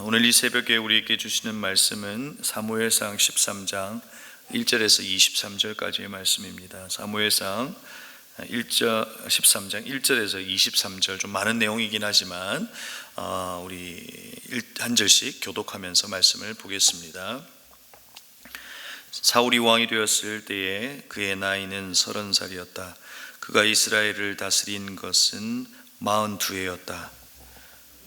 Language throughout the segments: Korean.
오늘 이 새벽에 우리에게 주시는 말씀은 사무엘상 13장 1절에서 23절까지의 말씀입니다. 사무엘상 13장 1절에서 23절, 좀 많은 내용이긴 하지만 우리 한 절씩 교독하면서 말씀을 보겠습니다. 사울이 왕이 되었을 때에 그의 나이는 30살이었다. 그가 이스라엘을 다스린 것은 42해였다.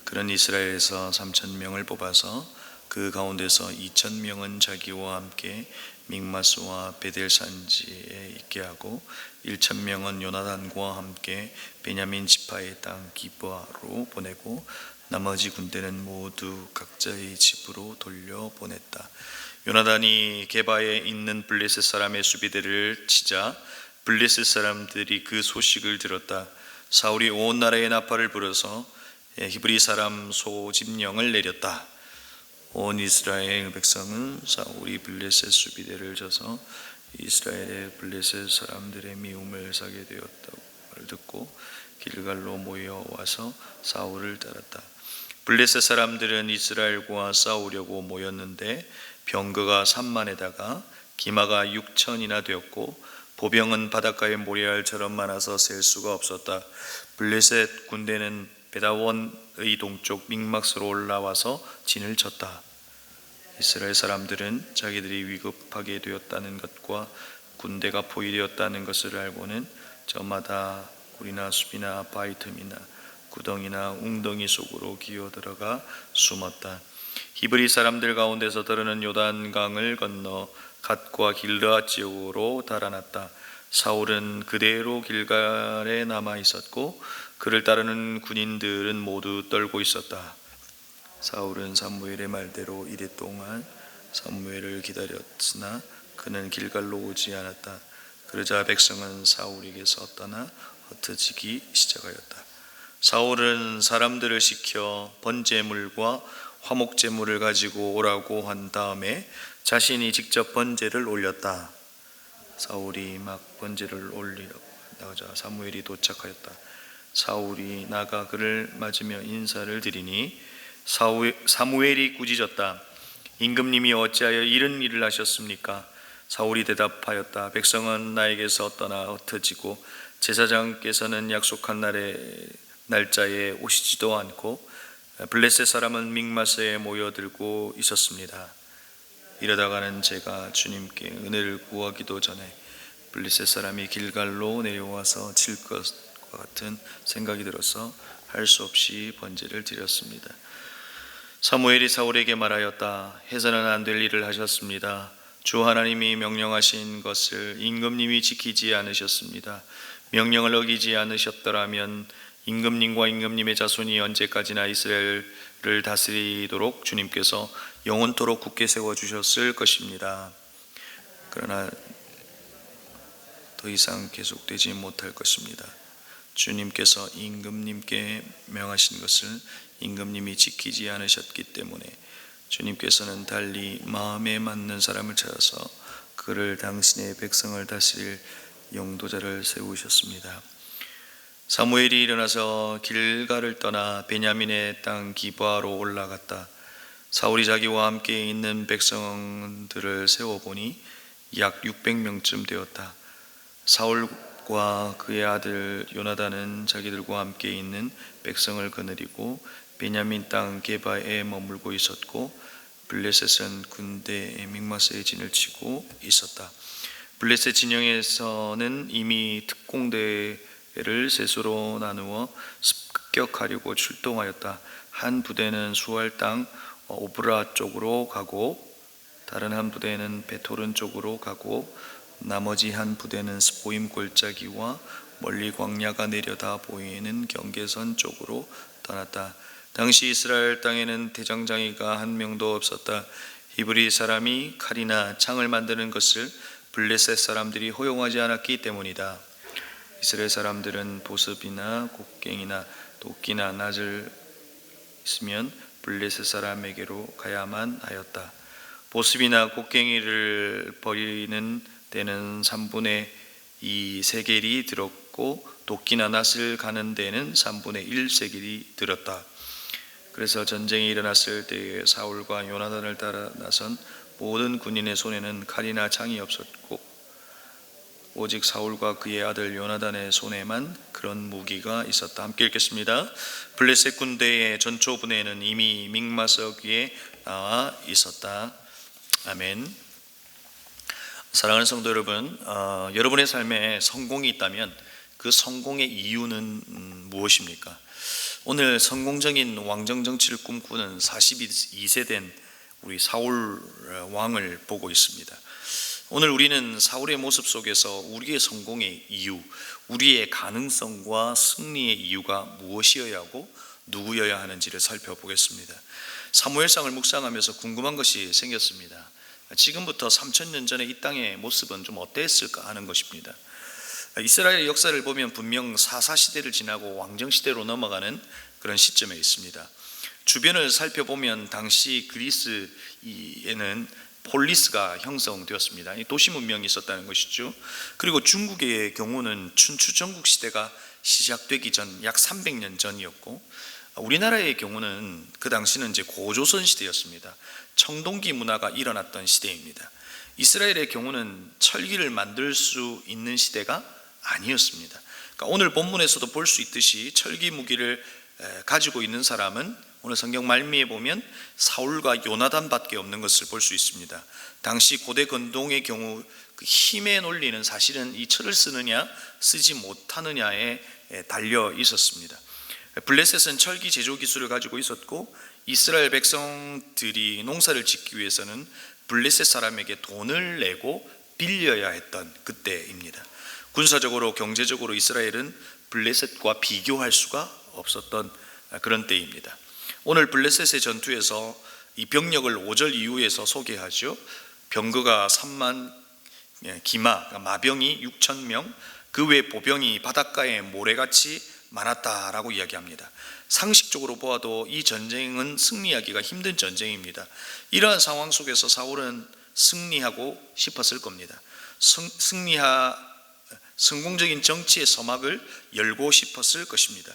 그는 이스라엘에서 3,000명을 뽑아서 그 가운데서 2,000명은 자기와 함께 믹마스와 베델 산지에 있게 하고 1,000명은 요나단과 함께 베냐민 지파의 땅 기브아로 보내고 나머지 군대는 모두 각자의 집으로 돌려보냈다. 요나단이 게바에 있는 블레셋 사람의 수비대를 치자 블레셋 사람들이 그 소식을 들었다. 사울이 온 나라의 나팔을 불어서 히브리 사람 소집령을 내렸다. 온 이스라엘 백성은 사울이 블레셋 수비대를 져서 이스라엘의 블레셋 사람들의 미움을 사게 되었다고 듣고 길갈로 모여와서 사울을 따랐다. 블레셋 사람들은 이스라엘과 싸우려고 모였는데 병거가 3만에다가 기마가 6천이나 되었고 보병은 바닷가의 모래알처럼 많아서 셀 수가 없었다. 블레셋 군대는 베다원의 동쪽 믹막스로 올라와서 진을 쳤다. 이스라엘 사람들은 자기들이 위급하게 되었다는 것과 군대가 포위되었다는 것을 알고는 저마다 굴이나 숲이나 바위 틈이나 구덩이나 웅덩이 속으로 기어들어가 숨었다. 히브리 사람들 가운데서 더러는 요단강을 건너 갓과 길르앗 지역으로 달아났다. 사울은 그대로 길갈에 남아 있었고 그를 따르는 군인들은 모두 떨고 있었다. 사울은 사무엘의 말대로 이래 동안 사무엘을 기다렸으나 그는 길갈로 오지 않았다. 그러자 백성은 사울에게서 떠나 흩어지기 시작하였다. 사울은 사람들을 시켜 번제물과 화목제물을 가지고 오라고 한 다음에 자신이 직접 번제를 올렸다. 사울이 막 번제를 올리려고 나가자 사무엘이 도착하였다. 사울이 나가 그를 맞으며 인사를 드리니 사무엘이 꾸짖었다. 임금님이 어찌하여 이런 일을 하셨습니까? 사울이 대답하였다. 백성은 나에게서 떠나 흩어지고 제사장께서는 약속한 날짜에 오시지도 않고 블레셋 사람은 믹마스에 모여들고 있었습니다. 이러다가는 제가 주님께 은혜를 구하기도 전에 블레셋 사람이 길갈로 내려와서 칠 것과 같은 생각이 들어서 할 수 없이 번제를 드렸습니다. 사무엘이 사울에게 말하였다. 해서는 안 될 일을 하셨습니다. 주 하나님이 명령하신 것을 임금님이 지키지 않으셨습니다. 명령을 어기지 않으셨더라면 임금님과 임금님의 자손이 언제까지나 이스라엘을 다스리도록 주님께서 영원토록 굳게 세워주셨을 것입니다. 그러나 더 이상 계속되지 못할 것입니다. 주님께서 임금님께 명하신 것을 임금님이 지키지 않으셨기 때문에 주님께서는 달리 마음에 맞는 사람을 찾아서 그를 당신의 백성을 다스릴 용도자를 세우셨습니다. 사무엘이 일어나서 길갈을 떠나 베냐민의 땅 기브아로 올라갔다. 사울이 자기와 함께 있는 백성들을 세워보니 약 600명쯤 되었다. 사울과 그의 아들 요나단은 자기들과 함께 있는 백성을 거느리고 베냐민 땅 게바에 머물고 있었고 블레셋은 군대의 믹마스에 진을 치고 있었다. 블레셋 진영에서는 이미 특공대를 셋으로 나누어 습격하려고 출동하였다. 한 부대는 수알 땅 오브라 쪽으로 가고 다른 한 부대는 베토른 쪽으로 가고 나머지 한 부대는 스보임 골짜기와 멀리 광야가 내려다 보이는 경계선 쪽으로 떠났다. 당시 이스라엘 땅에는 대장장이가 한 명도 없었다. 히브리 사람이 칼이나 창을 만드는 것을 블레셋 사람들이 허용하지 않았기 때문이다. 이스라엘 사람들은 보습이나 곡괭이나 도끼나 낫을 있으면 블레셋 사람에게로 가야만 하였다. 보습이나 곡괭이를 버리는 데는 3분의 2 세겔이 들었고 도끼나 낫을 가는 데는 3분의 1 세겔이 들었다. 그래서 전쟁이 일어났을 때에 사울과 요나단을 따라 나선 모든 군인의 손에는 칼이나 창이 없었고 오직 사울과 그의 아들 요나단의 손에만 그런 무기가 있었다. 함께 읽겠습니다. 블레셋 군대의 전초부대에는 이미 믹마석 위에 나와 있었다. 아멘. 사랑하는 성도 여러분, 여러분의 삶에 성공이 있다면 그 성공의 이유는 무엇입니까? 오늘 성공적인 왕정 정치를 꿈꾸는 42세 된 우리 사울 왕을 보고 있습니다. 오늘 우리는 사울의 모습 속에서 우리의 성공의 이유, 우리의 가능성과 승리의 이유가 무엇이어야 하고 누구여야 하는지를 살펴보겠습니다. 사무엘상을 묵상하면서 궁금한 것이 생겼습니다. 지금부터 3000년 전에 이 땅의 모습은 좀 어땠을까 하는 것입니다. 이스라엘의 역사를 보면 분명 사사시대를 지나고 왕정시대로 넘어가는 그런 시점에 있습니다. 주변을 살펴보면 당시 그리스에는 폴리스가 형성되었습니다. 도시 문명이 있었다는 것이죠. 그리고 중국의 경우는 춘추전국 시대가 시작되기 전 약 300년 전이었고, 우리나라의 경우는 그 당시는 이제 고조선 시대였습니다. 청동기 문화가 일어났던 시대입니다. 이스라엘의 경우는 철기를 만들 수 있는 시대가 아니었습니다. 그러니까 오늘 본문에서도 볼 수 있듯이 철기 무기를 가지고 있는 사람은 오늘 성경 말미에 보면 사울과 요나단밖에 없는 것을 볼 수 있습니다. 당시 고대 건동의 경우 그 힘의 논리는 사실은 이 철을 쓰느냐 쓰지 못하느냐에 달려 있었습니다. 블레셋은 철기 제조 기술을 가지고 있었고, 이스라엘 백성들이 농사를 짓기 위해서는 블레셋 사람에게 돈을 내고 빌려야 했던 그때입니다. 군사적으로 경제적으로 이스라엘은 블레셋과 비교할 수가 없었던 그런 때입니다. 오늘 블레셋의 전투에서 이 병력을 5절 이후에서 소개하죠. 병거가 3만 기마, 마병이 6,000명, 그 외 보병이 바닷가에 모래같이 많았다라고 이야기합니다. 상식적으로 보아도 이 전쟁은 승리하기가 힘든 전쟁입니다. 이러한 상황 속에서 사울은 승리하고 싶었을 겁니다. 성공적인 정치의 서막을 열고 싶었을 것입니다.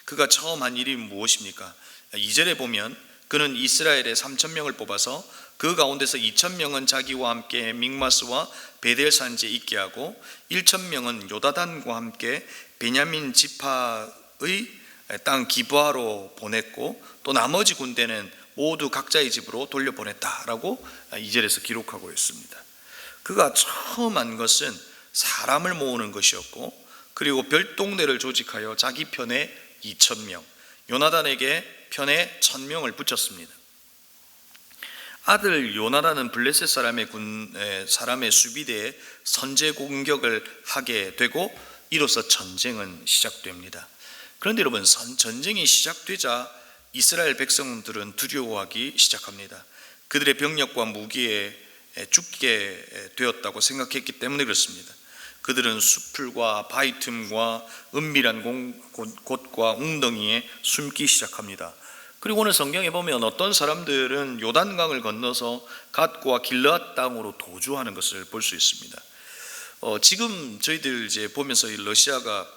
그가 처음 한 일이 무엇입니까? 2절에 보면 그는 이스라엘에 3,000명을 뽑아서 그 가운데서 2,000명은 자기와 함께 믹마스와 베델 산지에 있게 하고 1,000명은 요다단과 함께 베냐민 지파의 땅 기브아로 보냈고, 또 나머지 군대는 모두 각자의 집으로 돌려보냈다라고 2절에서 기록하고 있습니다. 그가 처음 한 것은 사람을 모으는 것이었고, 그리고 별동네를 조직하여 자기 편에 2,000명, 요나단에게 편에 1,000명을 붙였습니다. 아들 요나단은 블레셋 사람의 수비대에 선제 공격을 하게 되고, 이로써 전쟁은 시작됩니다. 그런데 여러분, 전쟁이 시작되자 이스라엘 백성들은 두려워하기 시작합니다. 그들의 병력과 무기에 죽게 되었다고 생각했기 때문에 그렇습니다. 그들은 수풀과 바위 틈과 은밀한 곳과 웅덩이에 숨기 시작합니다. 그리고 오늘 성경에 보면 어떤 사람들은 요단강을 건너서 갓과 길르앗 땅으로 도주하는 것을 볼 수 있습니다. 지금 저희들 이제 보면서 러시아가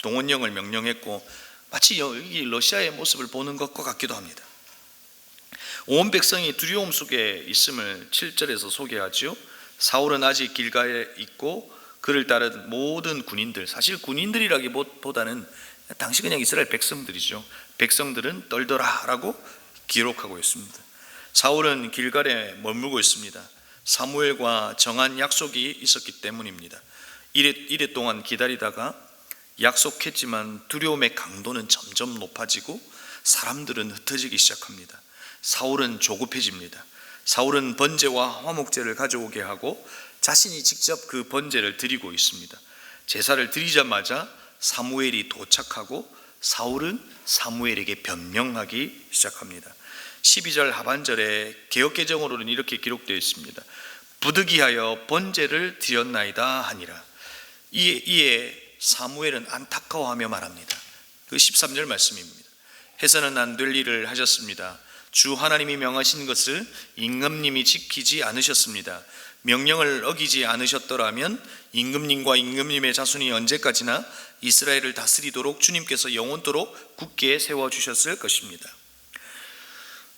동원령을 명령했고, 마치 여기 러시아의 모습을 보는 것과 같기도 합니다. 온 백성이 두려움 속에 있음을 7절에서 소개하죠. 사울은 아직 길가에 있고 그를 따른 모든 군인들, 사실 군인들이라기보다는 당시 그냥 이스라엘 백성들이죠. 백성들은 떨더라라고 기록하고 있습니다. 사울은 길갈에 머물고 있습니다. 사무엘과 정한 약속이 있었기 때문입니다. 이래 동안 기다리다가 약속했지만 두려움의 강도는 점점 높아지고 사람들은 흩어지기 시작합니다. 사울은 조급해집니다. 사울은 번제와 화목제를 가져오게 하고 자신이 직접 그 번제를 드리고 있습니다. 제사를 드리자마자 사무엘이 도착하고 사울은 사무엘에게 변명하기 시작합니다. 12절 하반절에 개역개정으로는 이렇게 기록되어 있습니다. 부득이하여 번제를 드렸나이다 하니라. 이에 사무엘은 안타까워하며 말합니다. 그 13절 말씀입니다. 해서는 안 될 일을 하셨습니다. 주 하나님이 명하신 것을 임금님이 지키지 않으셨습니다. 명령을 어기지 않으셨더라면 임금님과 임금님의 자손이 언제까지나 이스라엘을 다스리도록 주님께서 영원토록 굳게 세워주셨을 것입니다.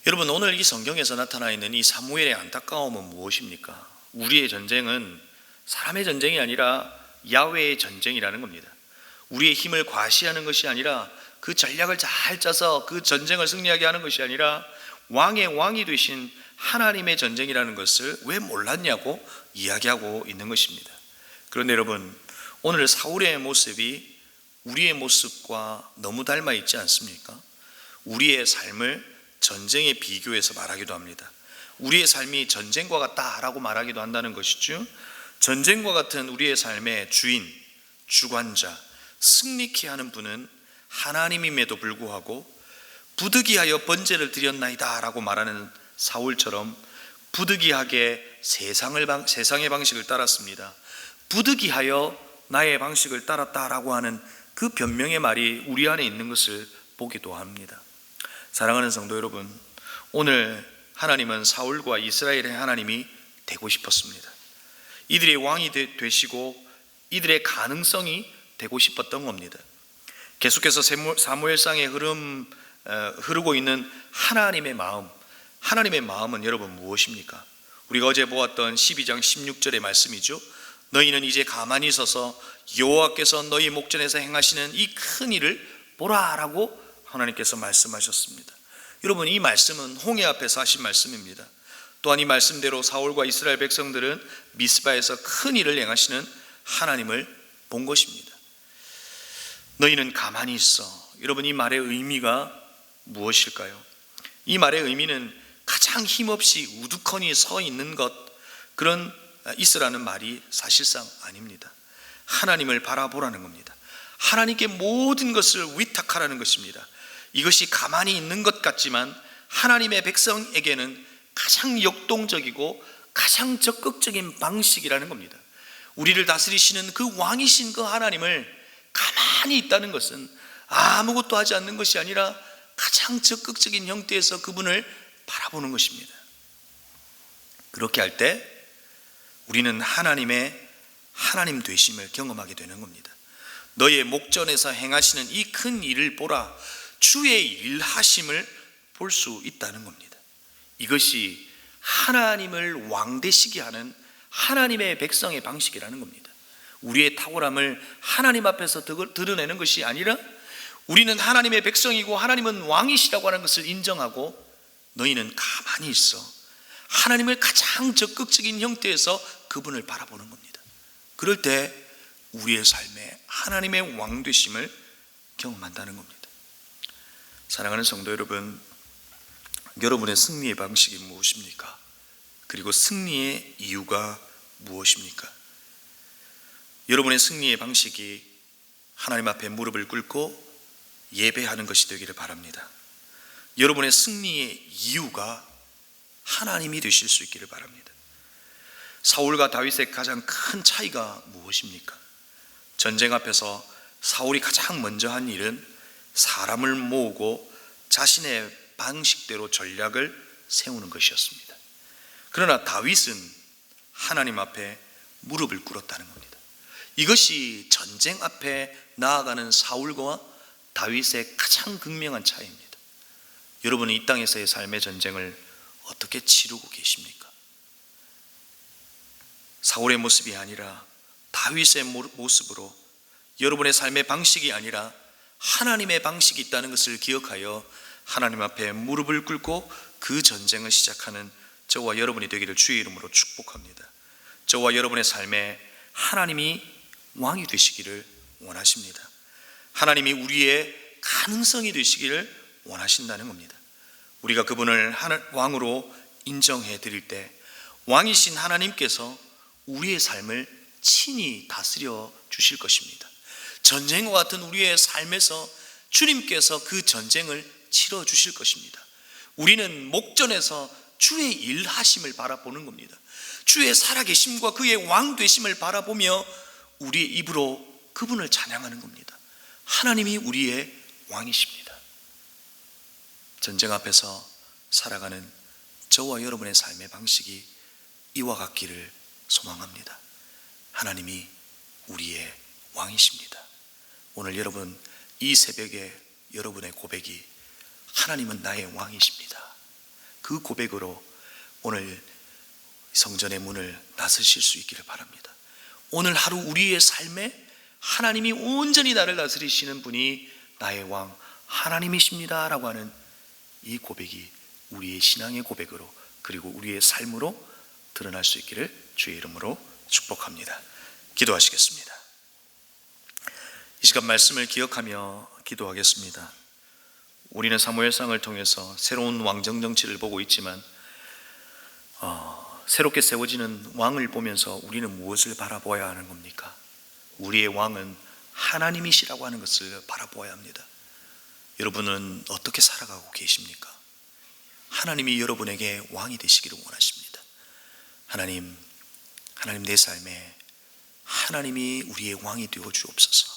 여러분, 오늘 이 성경에서 나타나 있는 이 사무엘의 안타까움은 무엇입니까? 우리의 전쟁은 사람의 전쟁이 아니라 야훼의 전쟁이라는 겁니다. 우리의 힘을 과시하는 것이 아니라, 그 전략을 잘 짜서 그 전쟁을 승리하게 하는 것이 아니라 왕의 왕이 되신 하나님의 전쟁이라는 것을 왜 몰랐냐고 이야기하고 있는 것입니다. 그런데 여러분, 오늘 사울의 모습이 우리의 모습과 너무 닮아 있지 않습니까? 우리의 삶을 전쟁에 비교해서 말하기도 합니다. 우리의 삶이 전쟁과 같다라고 말하기도 한다는 것이죠. 전쟁과 같은 우리의 삶의 주인, 주관자, 승리케 하는 분은 하나님임에도 불구하고 부득이하여 번제를 드렸나이다 라고 말하는 사울처럼 부득이하게 세상의 방식을 따랐습니다. 부득이하여 나의 방식을 따랐다라고 하는 그 변명의 말이 우리 안에 있는 것을 보기도 합니다. 사랑하는 성도 여러분, 오늘 하나님은 사울과 이스라엘의 하나님이 되고 싶었습니다. 이들의 왕이 되시고 이들의 가능성이 되고 싶었던 겁니다. 계속해서 사무엘상에 흐르고 있는 하나님의 마음은 여러분 무엇입니까? 우리가 어제 보았던 12장 16절의 말씀이죠. 너희는 이제 가만히 서서 여호와께서 너희 목전에서 행하시는 이 큰 일을 보라라고 하나님께서 말씀하셨습니다. 여러분, 이 말씀은 홍해 앞에서 하신 말씀입니다. 또한 이 말씀대로 사울과 이스라엘 백성들은 미스바에서 큰 일을 행하시는 하나님을 본 것입니다. 너희는 가만히 있어. 여러분, 이 말의 의미가 무엇일까요? 이 말의 의미는 가장 힘없이 우두커니 서 있는 것, 그런 있으라는 말이 사실상 아닙니다. 하나님을 바라보라는 겁니다. 하나님께 모든 것을 위탁하라는 것입니다. 이것이 가만히 있는 것 같지만 하나님의 백성에게는 가장 역동적이고 가장 적극적인 방식이라는 겁니다. 우리를 다스리시는 그 왕이신 그 하나님을 가만히 있다는 것은 아무것도 하지 않는 것이 아니라 가장 적극적인 형태에서 그분을 바라보는 것입니다. 그렇게 할 때 우리는 하나님의 하나님 되심을 경험하게 되는 겁니다. 너의 목전에서 행하시는 이 큰 일을 보라, 주의 일하심을 볼 수 있다는 겁니다. 이것이 하나님을 왕되시게 하는 하나님의 백성의 방식이라는 겁니다. 우리의 탁월함을 하나님 앞에서 드러내는 것이 아니라 우리는 하나님의 백성이고 하나님은 왕이시라고 하는 것을 인정하고 너희는 가만히 있어 하나님을 가장 적극적인 형태에서 그분을 바라보는 겁니다. 그럴 때 우리의 삶에 하나님의 왕 되심을 경험한다는 겁니다. 사랑하는 성도 여러분, 여러분의 승리의 방식이 무엇입니까? 그리고 승리의 이유가 무엇입니까? 여러분의 승리의 방식이 하나님 앞에 무릎을 꿇고 예배하는 것이 되기를 바랍니다. 여러분의 승리의 이유가 하나님이 되실 수 있기를 바랍니다. 사울과 다윗의 가장 큰 차이가 무엇입니까? 전쟁 앞에서 사울이 가장 먼저 한 일은 사람을 모으고 자신의 방식대로 전략을 세우는 것이었습니다. 그러나 다윗은 하나님 앞에 무릎을 꿇었다는 겁니다. 이것이 전쟁 앞에 나아가는 사울과 다윗의 가장 극명한 차이입니다. 여러분은 이 땅에서의 삶의 전쟁을 어떻게 치르고 계십니까? 사울의 모습이 아니라 다윗의 모습으로 여러분의 삶의 방식이 아니라 하나님의 방식이 있다는 것을 기억하여 하나님 앞에 무릎을 꿇고 그 전쟁을 시작하는 저와 여러분이 되기를 주의 이름으로 축복합니다. 저와 여러분의 삶에 하나님이 왕이 되시기를 원하십니다. 하나님이 우리의 가능성이 되시기를 원하신다는 겁니다. 우리가 그분을 왕으로 인정해 드릴 때 왕이신 하나님께서 우리의 삶을 친히 다스려 주실 것입니다. 전쟁과 같은 우리의 삶에서 주님께서 그 전쟁을 치러 주실 것입니다. 우리는 목전에서 주의 일하심을 바라보는 겁니다. 주의 살아계심과 그의 왕 되심을 바라보며 우리의 입으로 그분을 찬양하는 겁니다. 하나님이 우리의 왕이십니다. 전쟁 앞에서 살아가는 저와 여러분의 삶의 방식이 이와 같기를 소망합니다. 하나님이 우리의 왕이십니다. 오늘 여러분, 이 새벽에 여러분의 고백이 하나님은 나의 왕이십니다. 그 고백으로 오늘 성전의 문을 나서실 수 있기를 바랍니다. 오늘 하루 우리의 삶에 하나님이 온전히 나를 다스리시는 분이 나의 왕 하나님이십니다 라고 하는 이 고백이 우리의 신앙의 고백으로 그리고 우리의 삶으로 드러날 수 있기를 주의 이름으로 축복합니다. 기도하시겠습니다. 이 시간 말씀을 기억하며 기도하겠습니다. 우리는 사무엘상을 통해서 새로운 왕정 정치를 보고 있지만 새롭게 세워지는 왕을 보면서 우리는 무엇을 바라보아야 하는 겁니까? 우리의 왕은 하나님이시라고 하는 것을 바라보아야 합니다. 여러분은 어떻게 살아가고 계십니까? 하나님이 여러분에게 왕이 되시기를 원하십니다. 하나님 내 삶에 하나님이 우리의 왕이 되어 주옵소서.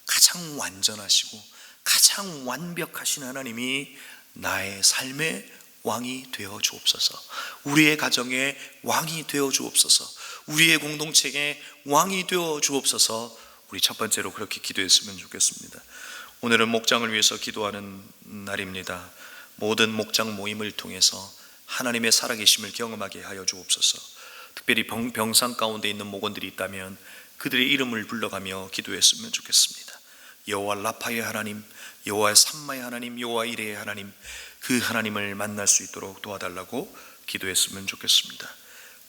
가장 완전하시고 가장 완벽하신 하나님이 나의 삶의 왕이 되어 주옵소서. 우리의 가정의 왕이 되어 주옵소서. 우리의 공동체의 왕이 되어 주옵소서. 우리 첫 번째로 그렇게 기도했으면 좋겠습니다. 오늘은 목장을 위해서 기도하는 날입니다. 모든 목장 모임을 통해서 하나님의 살아계심을 경험하게 하여 주옵소서. 특별히 병상 가운데 있는 목원들이 있다면 그들의 이름을 불러가며 기도했으면 좋겠습니다. 여호와 라파의 하나님, 여호와 삼마의 하나님, 여호와 이레의 하나님, 그 하나님을 만날 수 있도록 도와달라고 기도했으면 좋겠습니다.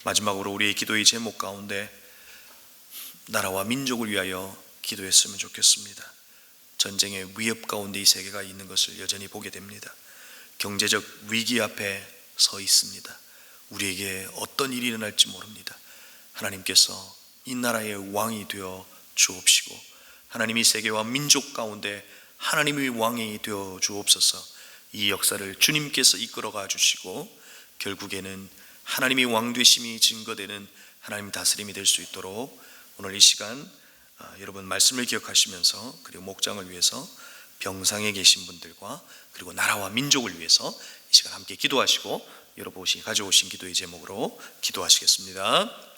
마지막으로 우리의 기도의 제목 가운데 나라와 민족을 위하여 기도했으면 좋겠습니다. 전쟁의 위협 가운데 이 세계가 있는 것을 여전히 보게 됩니다. 경제적 위기 앞에 서 있습니다. 우리에게 어떤 일이 일어날지 모릅니다. 하나님께서 이 나라의 왕이 되어 주옵시고 하나님이 세계와 민족 가운데 하나님의 왕이 되어 주옵소서. 이 역사를 주님께서 이끌어가 주시고 결국에는 하나님의 왕 되심이 증거되는 하나님 다스림이 될 수 있도록 오늘 이 시간 여러분 말씀을 기억하시면서 그리고 목장을 위해서 병상에 계신 분들과 그리고 나라와 민족을 위해서 이 시간 함께 기도하시고 여러분이 가져오신 기도의 제목으로 기도하시겠습니다.